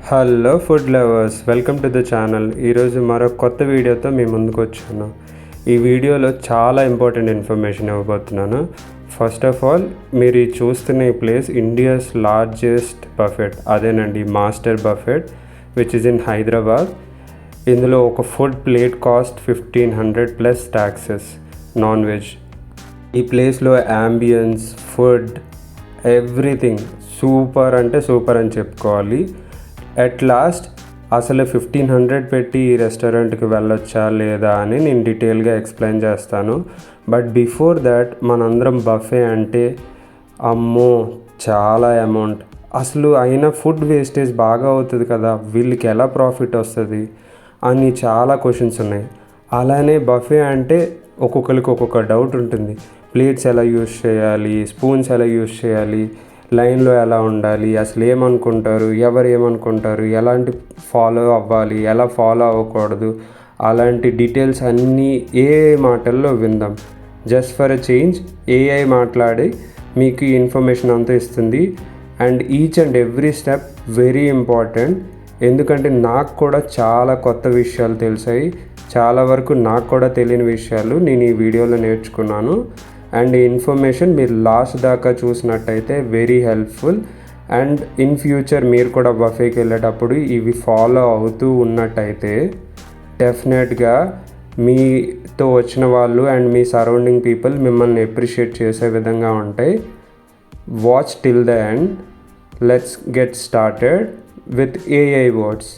Hello food lovers, welcome to the channel. ఈరోజు మరో కొత్త వీడియోతో మీ ముందుకు వచ్చాను. ఈ వీడియోలో చాలా ఇంపార్టెంట్ ఇన్ఫర్మేషన్ ఇవ్వబోతున్నాను. ఫస్ట్ ఆఫ్ ఆల్, మీరు ఈ చూస్తున్న ఈ ప్లేస్ ఇండియాస్ లార్జెస్ట్ బఫెట్, అదేనండి master buffet, which is in Hyderabad. ఇందులో ఒక food plate cost 1500 plus taxes, non veg. ఈ ప్లేస్లో యాంబియన్స్, ఫుడ్, ఎవ్రీథింగ్ సూపర్ అంటే సూపర్ అని చెప్పుకోవాలి. అట్ లాస్ట్ అసలు 1500 పెట్టి ఈ రెస్టారెంట్కి వెళ్ళొచ్చా లేదా అని నేను డీటెయిల్గా ఎక్స్ప్లెయిన్ చేస్తాను. బట్ బిఫోర్ దాట్, మనందరం బఫే అంటే అమ్మో చాలా అమౌంట్, అసలు అయినా ఫుడ్ వేస్టేజ్ బాగా అవుతుంది కదా, వీళ్ళకి ఎలా ప్రాఫిట్ వస్తుంది అని చాలా క్వశ్చన్స్ ఉన్నాయి. అలానే బఫే అంటే ఒక్కొక్కరికి ఒక్కొక్క డౌట్ ఉంటుంది. ప్లేట్స్ ఎలా యూస్ చేయాలి, స్పూన్స్ ఎలా యూస్ చేయాలి, లైన్లో ఎలా ఉండాలి, అసలు ఏమనుకుంటారు, ఎవరు ఏమనుకుంటారు, ఎలాంటి ఫాలో అవ్వాలి, ఎలా ఫాలో అవ్వకూడదు, అలాంటి డీటెయిల్స్ అన్నీ ఏఐ మాటల్లో విందాం. Just for a change AI మాట్లాడి మీకు ఈ ఇన్ఫర్మేషన్ అంతా ఇస్తుంది. And each and every step very important, ఎందుకంటే నాకు కూడా చాలా కొత్త విషయాలు తెలిసాయి. చాలా వరకు నాకు కూడా తెలియని విషయాలు నేను ఈ వీడియోలో నేర్చుకున్నాను. అండ్ ఈ ఇన్ఫర్మేషన్ మీరు లాస్ట్ దాకా చూసినట్టయితే very helpful. And in future మీరు కూడా బఫేకి వెళ్ళేటప్పుడు ఇవి ఫాలో అవుతూ ఉన్నట్టయితే డెఫినెట్గా మీతో వచ్చిన వాళ్ళు అండ్ మీ సరౌండింగ్ పీపుల్ మిమ్మల్ని అప్రిషియేట్ చేసే విధంగా ఉంటాయి. Watch till the end. Let's get started with AI words.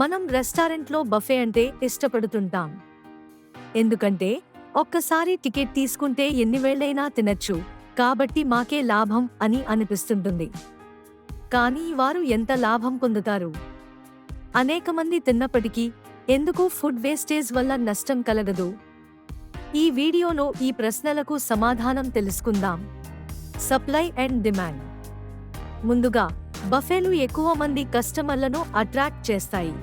మనం రెస్టారెంట్లో బఫే అంటే ఇష్టపడుతుంటాం, ఎందుకంటే ఒక్కసారి టికెట్ తీసుకుంటే ఎన్ని వేళైనా తినచ్చు, కాబట్టి మాకే లాభం అని అనిపిస్తుంటుంది. కానీ వారు ఎంత లాభం పొందుతారు? అనేక మంది తిన్నప్పటికీ ఎందుకు ఫుడ్ వేస్టేజ్ వల్ల నష్టం కలగదు? ఈ వీడియోలో ఈ ప్రశ్నలకు సమాధానం తెలుసుకుందాం. Supply and demand. ముందుగా, బఫేలు ఎక్కువ మంది కస్టమర్లను అట్రాక్ట్ చేస్తాయి.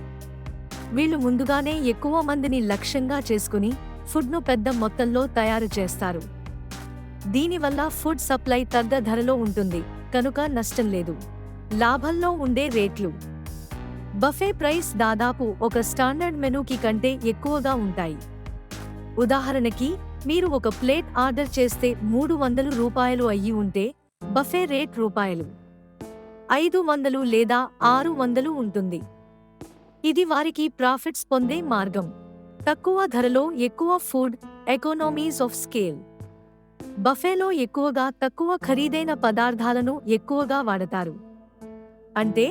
వీళ్ళు ముందుగానే ఎక్కువ మందిని లక్ష్యంగా చేసుకుని ఫుడ్ను పెద్ద మొత్తంలో తయారు చేస్తారు. దీనివల్ల ఫుడ్ సప్లై తగ్గ ధరలో ఉంటుంది, కనుక నష్టం లేదు. లాభంలో ఉండే రేట్లు. బఫే ప్రైస్ దాదాపు ఒక స్టాండర్డ్ మెనూకి కంటే ఎక్కువగా ఉంటాయి. ఉదాహరణకి, మీరు ఒక ప్లేట్ ఆర్డర్ చేస్తే 300 రూపాయలు అయ్యి ఉంటే బఫే రేట్ రూపాయలు 500 లేదా 600 ఉంటుంది. ఇది వారికి ప్రాఫిట్స్ పొందే మార్గం. తక్కువ ధరలో ఎక్కువ ఫుడ్, ఎకానమీస్ ఆఫ్ స్కేల్. బఫేలో ఎక్కువగా తక్కువ ఖరీదైన పదార్థాలను ఎక్కువగా వాడతారు. అంటే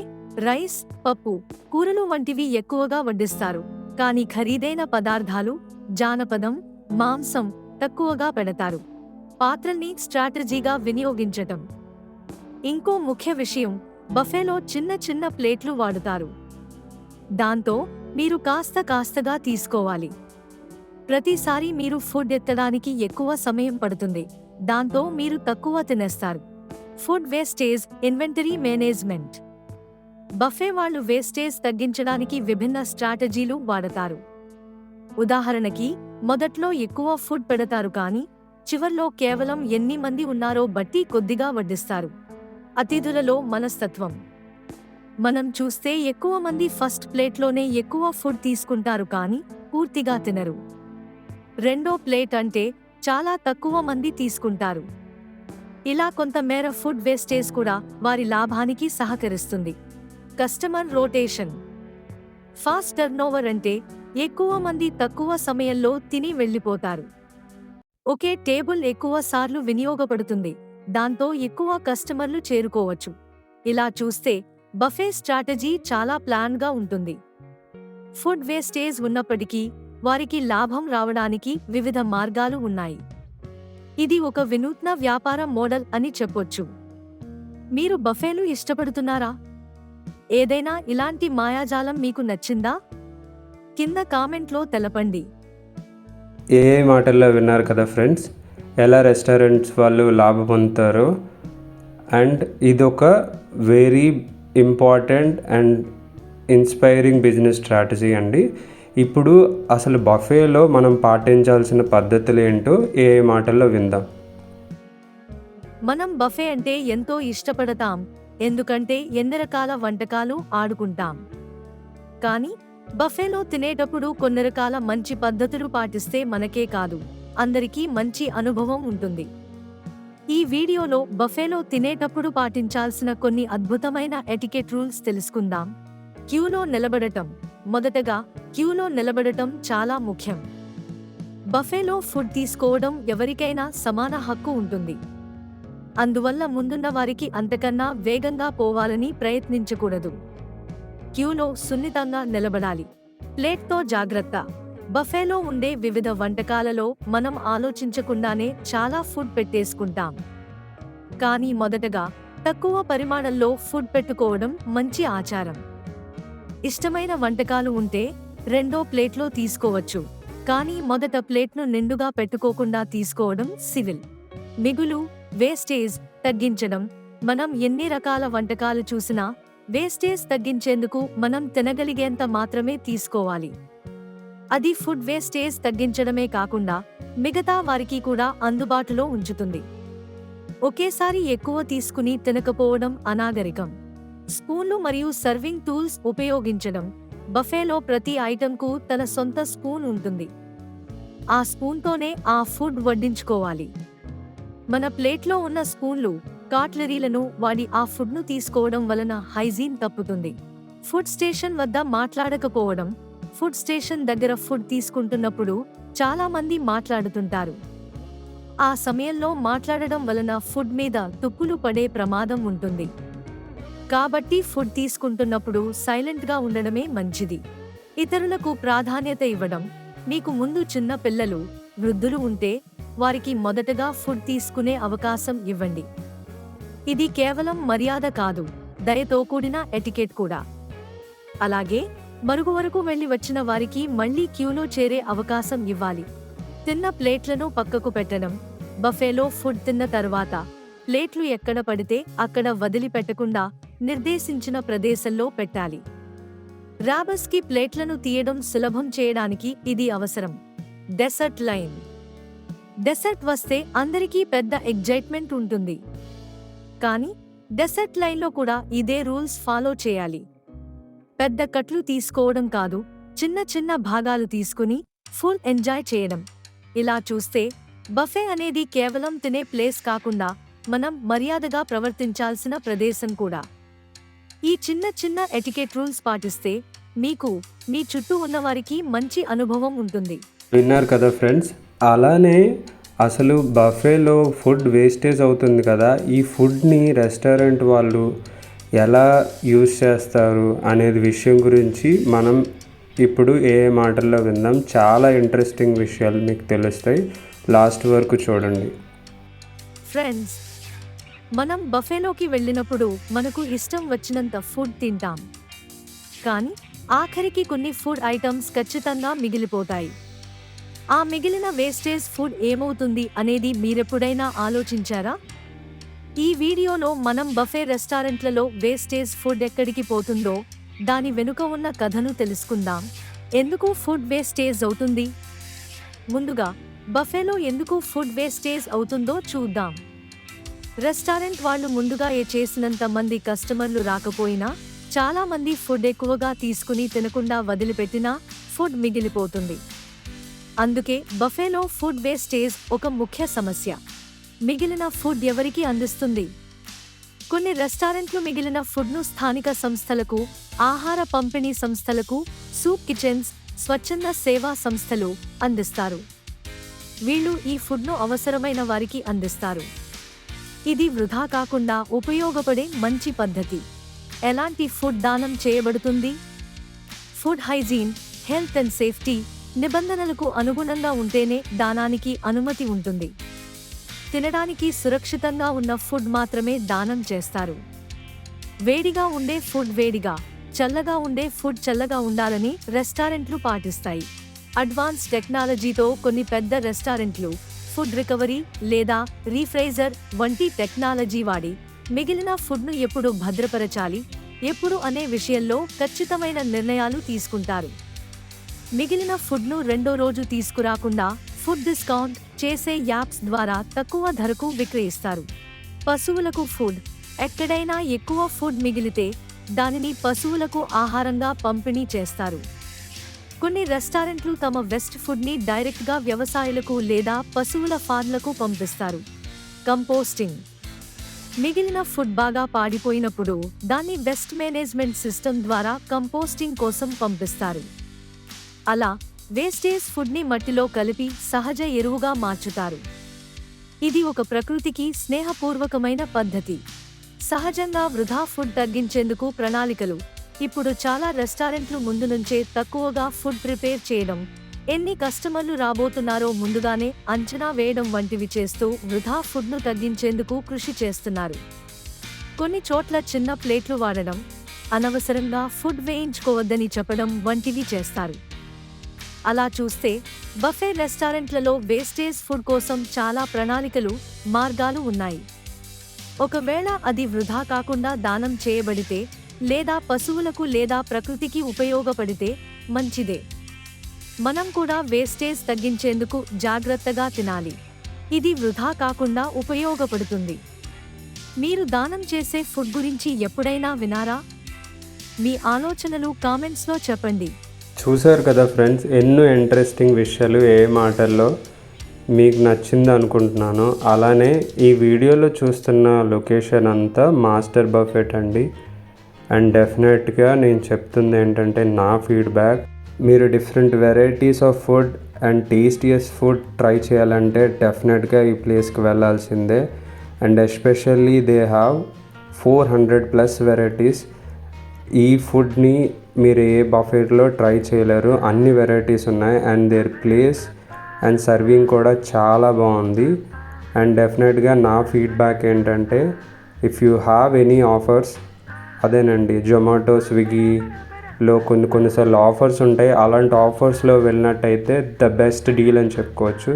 రైస్, పప్పు, కూరలు వంటివి ఎక్కువగా వడ్డిస్తారు, కానీ ఖరీదైన పదార్థాలు, జానపదం, మాంసం తక్కువగా పెడతారు. పాత్రల్ని స్ట్రాటజీగా వినియోగించటం. ఇంకో ముఖ్య విషయం, బఫేలో చిన్న చిన్న ప్లేట్లు వాడుతారు. దాంతో మీరు కాస్తగా తీసుకోవాలి. ప్రతిసారి మీరు ఫుడ్ ఎత్తడానికి ఎక్కువ సమయం పడుతుంది, దాంతో మీరు తక్కువ తినేస్తారు. Food wastage, inventory management. Buffet వాళ్ళు వేస్టేజ్ తగ్గించడానికి విభిన్న స్ట్రాటజీలు వాడతారు. ఉదాహరణకి, మొదట్లో ఎక్కువ ఫుడ్ పెడతారు, కానీ చివర్లో కేవలం ఎన్ని మంది ఉన్నారో బట్టి కొద్దిగా వడ్డిస్తారు. అతిథులలో మనస్తత్వం. మనం చూస్తే ఎక్కువ మంది ఫస్ట్ ప్లేట్లోనే ఎక్కువ ఫుడ్ తీసుకుంటారు, కానీ పూర్తిగా తినరు. రెండో ప్లేట్ అంటే చాలా తక్కువ మంది తీసుకుంటారు. ఇలా కొంతమేర ఫుడ్ వేస్టేజ్ కూడా వారి లాభానికి సహకరిస్తుంది. Customer rotation. ఫాస్ట్ టర్నోవర్ అంటే ఎక్కువ మంది తక్కువ సమయంలో తిని వెళ్ళిపోతారు. ఒకే టేబుల్ ఎక్కువ సార్లు వినియోగపడుతుంది, దాంతో ఎక్కువ కస్టమర్లు చేరుకోవచ్చు. ఇలా చూస్తే బఫే స్ట్రాటజీ చాలా ప్లాన్గా ఉంటుంది. ఫుడ్ వేస్టేజ్ ఉన్నప్పటికీ వారికి లాభం రావడానికి వివిధ మార్గాలు ఉన్నాయి. ఇది ఒక వినూత్న వ్యాపార మోడల్ అని చెప్పొచ్చు. మీరు బఫేలు ఇష్టపడుతున్నారా? ఏదైనా ఇలాంటి మాయాజాలం మీకు నచ్చిందా? కింద కామెంట్లో తెలపండి. ఏ మాటల్లో విన్నారు కదా ఫ్రెండ్స్, ఎలా రెస్టారెంట్స్ వాళ్ళు లాభం పొందుతారో. అండ్ ఇదొక very important and inspiring business strategy అండి. ఇప్పుడు అసలు బఫేలో మనం పాటించాల్సిన పద్ధతులు ఏంటో ఏ మాటల్లో విందాం. మనం బఫే అంటే ఎంతో ఇష్టపడతాం, ఎందుకంటే ఎన్ని రకాల వంటకాలు ఆడుకుంటాం. కానీ బఫేలో తినేటప్పుడు కొన్ని రకాల మంచి పద్ధతులు పాటిస్తే మనకే కాదు, అందరికీ మంచి అనుభవం ఉంటుంది. ఈ వీడియోలో బఫేలో తినేటప్పుడు పాటించాల్సిన కొన్ని అద్భుతమైన ఎటికెట్ రూల్స్ తెలుసుకుందాం. క్యూలో నిలబడటం. మొదటగా, క్యూలో నిలబడటం చాలా ముఖ్యం. బఫేలో ఫుడ్ తీసుకోవడం ఎవరికైనా సమాన హక్కు ఉంటుంది. అందువల్ల ముందున్న వారికి అంతకన్నా వేగంగా పోవాలని ప్రయత్నించకూడదు. క్యూలో సున్నితంగా నిలబడాలి. ప్లేట్తో జాగ్రత్త. బఫేలో ఉండే వివిధ వంటకాలలో మనం ఆలోచించకుండానే చాలా ఫుడ్ పెట్టేసుకుంటాం. కానీ మొదటగా తక్కువ పరిమాణంలో ఫుడ్ పెట్టుకోవడం మంచి ఆచారం. ఇష్టమైన వంటకాలు ఉంటే రెండో ప్లేట్లో తీసుకోవచ్చు, కానీ మొదట ప్లేట్ను నిండుగా పెట్టుకోకుండా తీసుకోవడం సివిల్. మిగులు, వేస్టేజ్ తగ్గించడం. మనం ఎన్ని రకాల వంటకాలు చూసినా వేస్టేజ్ తగ్గించేందుకు మనం తినగలిగేంత మాత్రమే తీసుకోవాలి. అది ఫుడ్ వేస్టేజ్ తగ్గించడమే కాకుండా మిగతా వారికి కూడా అందుబాటులో ఉంచుతుంది. ఒకేసారి ఎక్కువ తీసుకుని తినకపోవడం అనాగరికం. స్పూన్లు మరియు సర్వింగ్ టూల్స్ ఉపయోగించడం. బఫేలో ప్రతి ఐటెంకు తన సొంత స్పూన్ ఉంటుంది. ఆ స్పూన్తోనే ఆ ఫుడ్ వడ్డించుకోవాలి. మన ప్లేట్లో ఉన్న స్పూన్లు, కాట్లరీలను వాడి ఆ ఫుడ్ను తీసుకోవడం వలన హైజీన్ తప్పుతుంది. ఫుడ్ స్టేషన్ వద్ద మాట్లాడకపోవడం. ఫుడ్ స్టేషన్ దగ్గర ఫుడ్ తీసుకుంటున్నప్పుడు చాలా మంది మాట్లాడుతుంటారు. ఆ సమయంలో మాట్లాడడం వలన ఫుడ్ మీద తుప్పులు పడే ప్రమాదం ఉంటుంది. కాబట్టి ఫుడ్ తీసుకుంటున్నప్పుడు సైలెంట్గా ఉండడమే మంచిది. ఇతరులకు ప్రాధాన్యత ఇవ్వడం. మీకు ముందు చిన్న పిల్లలు, వృద్ధులు ఉంటే వారికి మొదటగా ఫుడ్ తీసుకునే అవకాశం ఇవ్వండి. ఇది కేవలం మర్యాద కాదు, దయతో కూడిన ఎటికెట్ కూడా. అలాగే మరుగు వరకు వెళ్లి వచ్చిన వారికి మళ్లీ క్యూలో చేరే అవకాశం ఇవ్వాలి. తిన్న ప్లేట్లను పక్కకు పెట్టడం. బఫేలో ఫుడ్ తిన్న తర్వాత ప్లేట్లు ఎక్కడ పడితే అక్కడ వదిలిపెట్టకుండా నిర్దేశించిన ప్రదేశంలో పెట్టాలి. రాబర్స్కి ప్లేట్లను తీయడం సులభం చేయడానికి ఇది అవసరం. Dessert line. డెసర్ట్ వస్తే అందరికీ పెద్ద ఎగ్జైట్మెంట్ ఉంటుంది. కానీ డెసర్ట్ లైన్లో కూడా ఇదే రూల్స్ ఫాలో చేయాలి. పెద్ద కట్లు తీసుకోవడం కాదు, చిన్న చిన్న భాగాలు తీసుకుని ఫుల్ ఎంజాయ్ చేయడం. ఇలా చూస్తే బఫే అనేది కేవలం తినే ప్లేస్ కాకుండా మనం మర్యాదగా ప్రవర్తించాల్సిన ప్రదేశం కూడా. ఈ చిన్న చిన్న ఎటికెట్ రూల్స్ పాటిస్తే మీకు, మీ చుట్టూ ఉన్నవారికి మంచి అనుభవం ఉంటుంది. విన్నారు కదా ఫ్రెండ్స్, అలానే అసలు బఫేలో ఫుడ్ వేస్టేజ్ అవుతుంది కదా, ఈ ఫుడ్ని రెస్టారెంట్ వాళ్ళు ఎలా యూజ్ చేస్తారు అనేది విషయం గురించి మనం ఇప్పుడు ఏ మాటల్లో విందాం. చాలా ఇంట్రెస్టింగ్ విషయాలు మీకు తెలుస్తాయి, లాస్ట్ వరకు చూడండి. ఫ్రెండ్స్, మనం బఫేలోకి వెళ్ళినప్పుడు మనకు ఇష్టం వచ్చినంత ఫుడ్ తింటాం. కానీ ఆఖరికి కొన్ని ఫుడ్ ఐటమ్స్ ఖచ్చితంగా మిగిలిపోతాయి. ఆ మిగిలిన వేస్టేజ్ ఫుడ్ ఏమవుతుంది అనేది మీరెప్పుడైనా ఆలోచించారా? ఈ వీడియోలో మనం బఫే రెస్టారెంట్లలో వేస్టేజ్ ఫుడ్ ఎక్కడికి పోతుందో దాని వెనుక ఉన్న కథను తెలుసుకుందాం. ఎందుకు ఫుడ్ వేస్టేజ్ అవుతుంది? ముందుగా బఫేలో ఎందుకు ఫుడ్ వేస్టేజ్ అవుతుందో చూద్దాం. రెస్టారెంట్ వాళ్ళు ముందుగా చేసినంత మంది కస్టమర్లు రాకపోయినా చాలా మంది ఫుడ్ ఎక్కువగా తీసుకుని తినకుండా వదిలిపెట్టినా ఫుడ్ మిగిలిపోతుంది. అందుకే బఫేలో ఫుడ్ వేస్టేజ్ ఒక ముఖ్య సమస్య. మిగిలిన ఫుడ్ ఎవరికి అందిస్తుంది? కొన్ని రెస్టారెంట్లు మిగిలిన ఫుడ్ను స్థానిక సంస్థలకు, ఆహార పంపిణీ సంస్థలకు, సూప్ కిచెన్స్, స్వచ్ఛంద సేవా సంస్థలు అందిస్తారు. వీళ్ళు ఈ ఫుడ్ను అవసరమైన వారికి అందిస్తారు. ఇది వృధా కాకుండా ఉపయోగపడే మంచి పద్ధతి. ఎలాంటి ఫుడ్ దానం చేయబడుతుంది? Food hygiene, health and safety నిబంధనలకు అనుగుణంగా ఉంటేనే దానానికి అనుమతి ఉంటుంది. తినడానికి సురక్షితంగా ఉన్న ఫుడ్ మాత్రమే దానం చేస్తారు. వేడిగా ఉండే ఫుడ్ వేడిగా, చల్లగా ఉండే ఫుడ్ చల్లగా ఉండాలని రెస్టారెంట్లు పాటిస్తాయి. అడ్వాన్స్ టెక్నాలజీతో కొన్ని పెద్ద రెస్టారెంట్లు ఫుడ్ రికవరీ లేదా రీఫ్రైజర్ వంటి టెక్నాలజీ వాడి మిగిలిన ఫుడ్ను ఎప్పుడు భద్రపరచాలి, ఎప్పుడు అనే విషయంలో ఖచ్చితమైన నిర్ణయాలు తీసుకుంటారు. మిగిలిన ఫుడ్ను రెండో రోజు తీసుకురాకుండా ఫుడ్ డిస్కౌంట్ చేసే యాప్స్ ద్వారా తక్కువ ధరకు విక్రయిస్తారు. పశువులకు ఫుడ్. ఎక్కడైనా ఎక్కువ ఫుడ్ మిగిలితే దానిని పశువులకు ఆహారంగా పంపిణీ చేస్తారు. కొన్ని రెస్టారెంట్లు తమ వేస్ట్ ఫుడ్ని డైరెక్ట్గా వ్యవసాయులకు లేదా పశువుల ఫార్మ్లకు పంపిస్తారు. కంపోస్టింగ్. మిగిలిన ఫుడ్ బాగా పాడిపోయినప్పుడు దాన్ని వేస్ట్ మేనేజ్మెంట్ సిస్టమ్ ద్వారా కంపోస్టింగ్ కోసం పంపిస్తారు. అలా వేస్టేజ్ ఫుడ్ని మట్టిలో కలిపి సహజ ఎరువుగా మార్చుతారు. ఇది ఒక ప్రకృతికి స్నేహపూర్వకమైన పద్ధతి. సహజంగా వృధా ఫుడ్ తగ్గించేందుకు ప్రణాళికలు. ఇప్పుడు చాలా రెస్టారెంట్లు ముందు నుంచే తక్కువగా ఫుడ్ ప్రిపేర్ చేయడం, ఎన్ని కస్టమర్లు రాబోతున్నారో ముందుగానే అంచనా వేయడం వంటివి చేస్తూ వృధా ఫుడ్ను తగ్గించేందుకు కృషి చేస్తున్నారు. కొన్ని చోట్ల చిన్న ప్లేట్లు వాడడం, అనవసరంగా ఫుడ్ వేయించుకోవద్దని చెప్పడం వంటివి చేస్తారు. అలా చూస్తే బఫే రెస్టారెంట్లలో వేస్టేజ్ ఫుడ్ కోసం చాలా ప్రణాళికలు, మార్గాలు ఉన్నాయి. ఒకవేళ అది వృధా కాకుండా దానం చేయబడితే లేదా పశువులకు లేదా ప్రకృతికి ఉపయోగపడితే మంచిదే. మనం కూడా వేస్టేజ్ తగ్గించేందుకు జాగ్రత్తగా తినాలి. ఇది వృధా కాకుండా ఉపయోగపడుతుంది. మీరు దానం చేసే ఫుడ్ గురించి ఎప్పుడైనా వినారా? మీ ఆలోచనలు కామెంట్స్లో చెప్పండి. చూశారు కదా ఫ్రెండ్స్, ఎన్నో ఇంట్రెస్టింగ్ విషయాలు ఏ మాటల్లో మీకు నచ్చింది అనుకుంటున్నాను. అలానే ఈ వీడియోలో చూస్తున్న లొకేషన్ అంతా మాస్టర్ బఫెట్ అండి. అండ్ డెఫినెట్గా నేను చెప్తుంది ఏంటంటే నా ఫీడ్బ్యాక్, మీరు different varieties of food and tastiest food try చేయాలంటే డెఫినెట్గా ఈ ప్లేస్కి వెళ్ళాల్సిందే. And especially they have 400+ varieties. ఈ ఫుడ్ని మీరు ఏ బఫెట్లో ట్రై చేయలేరు, అన్ని వెరైటీస్ ఉన్నాయి. And their place and serving కూడా చాలా బాగుంది. అండ్ డెఫినెట్గా నా ఫీడ్బ్యాక్ ఏంటంటే, if you have any offers, అదేనండి జొమాటో, స్విగ్గీలో కొన్నిసార్లు ఆఫర్స్ ఉంటాయి. అలాంటి ఆఫర్స్లో వెళ్ళినట్టయితే ద బెస్ట్ డీల్ అని చెప్పుకోవచ్చు.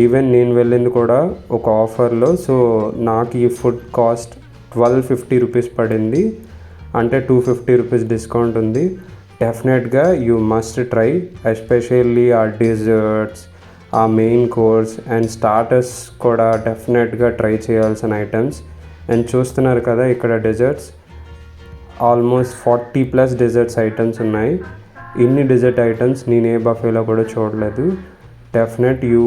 ఈవెన్ నేను వెళ్ళింది కూడా ఒక ఆఫర్లో. సో నాకు ఈ ఫుడ్ కాస్ట్ 1250 రూపీస్ పడింది. అంటే 250 రూపీస్ డిస్కౌంట్ ఉంది. డెఫినెట్గా యూ మస్ట్ ట్రై, ఎస్పెషల్లీ ఆ డెజర్ట్స్, ఆ మెయిన్ కోర్స్ అండ్ స్టార్టర్స్ కూడా డెఫినెట్గా ట్రై చేయాల్సిన ఐటమ్స్. అండ్ చూస్తున్నారు కదా ఇక్కడ డెజర్ట్స్, ఆల్మోస్ట్ 40+ డెజర్ట్స్ ఐటమ్స్ ఉన్నాయి. ఇన్ని డెజర్ట్ ఐటమ్స్ నేను ఏ బఫేలో కూడా చూడలేదు. Definite you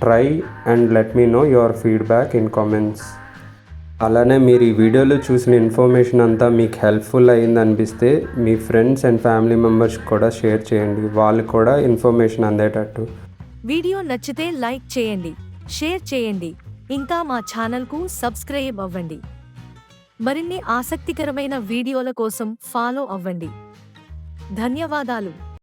try and let me know your feedback in comments. అలానే మీరు ఈ వీడియోలో చూసిన ఇన్ఫర్మేషన్ అంతా మీకు హెల్ప్ఫుల్ అయింది అనిపిస్తే మీ ఫ్రెండ్స్ అండ్ ఫ్యామిలీ మెంబర్స్ కూడా షేర్ చేయండి, వాళ్ళు కూడా ఇన్ఫర్మేషన్ అందేటట్టు. వీడియో నచ్చితే లైక్ చేయండి, షేర్ చేయండి, ఇంకా మా ఛానల్కు సబ్స్క్రైబ్ అవ్వండి. మరిన్ని ఆసక్తికరమైన వీడియోల కోసం ఫాలో అవ్వండి. ధన్యవాదాలు.